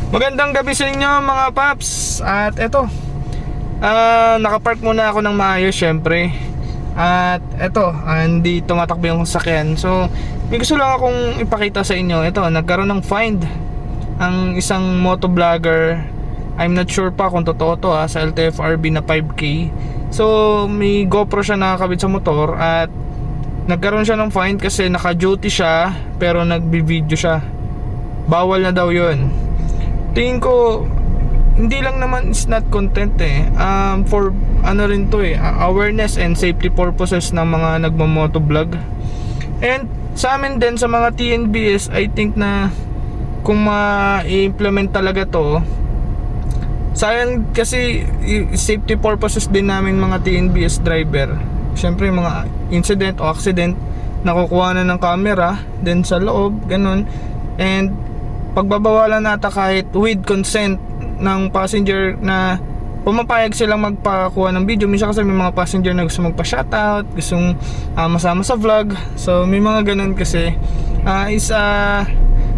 Magandang gabi sa inyo mga paps. At eto, nakapark muna ako ng maayos syempre. At eto, hindi tumatakbo yung sasakyan. So, may gusto lang akong ipakita sa inyo. Eto, nagkaroon ng find ang isang motovlogger. I'm not sure pa kung totoo to sa LTFRB na 5K. So, may GoPro siya nakakabit sa motor. At nagkaroon siya ng find kasi naka-duty siya pero nagbi-video siya. Bawal na daw yun. Tingin ko hindi lang naman is not content for ano rin to awareness and safety purposes ng mga nagmamotovlog. And sa amin din sa mga TNBS, I think na kung ma-implement talaga to, sayang kasi safety purposes din namin mga TNBS driver. Siyempre mga incident o accident, nakukuha na ng camera din sa loob, ganun. And pagbabawalan nata kahit with consent ng passenger na pumapayag silang magpakuha ng video. Minsan kasi may mga passenger na gusto magpa-shoutout, gustong masama sa vlog. So may mga ganun kasi is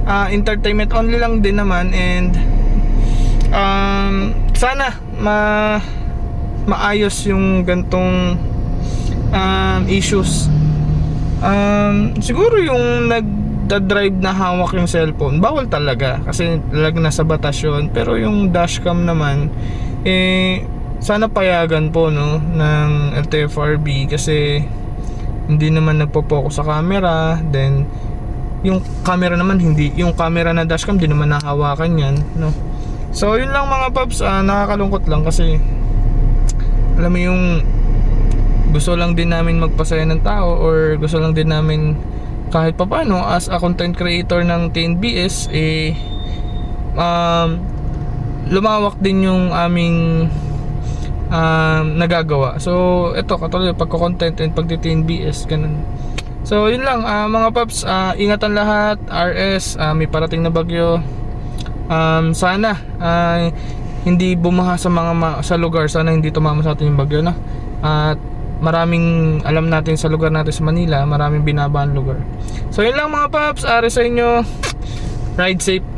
entertainment only lang din naman. And sana maayos yung gantong issues. Siguro yung drive na hawak yung cellphone, bawal talaga kasi talaga nasa batas yun. Pero yung dashcam naman, sana payagan po ng LTFRB kasi hindi naman nagpo-focus sa camera. Then yung camera naman, yung camera na dashcam di naman nahawakan yan, So yun lang mga paps, nakakalungkot lang kasi alam mo yung gusto lang din namin magpasaya ng tao, or gusto lang din namin kahit pa paano as a content creator ng TNBS lumawak din yung aming nagagawa. So ito katulad pagko-content and pagti-TNBS ganun. So yun lang mga paps, ingatan lahat. RS, may parating na bagyo. Sana hindi bumaha sa sa lugar. Sana hindi tumama sa atin yung bagyo at maraming alam natin sa lugar natin sa Manila, maraming binabahan lugar. So yun lang mga paps, ari sa inyo, ride safe.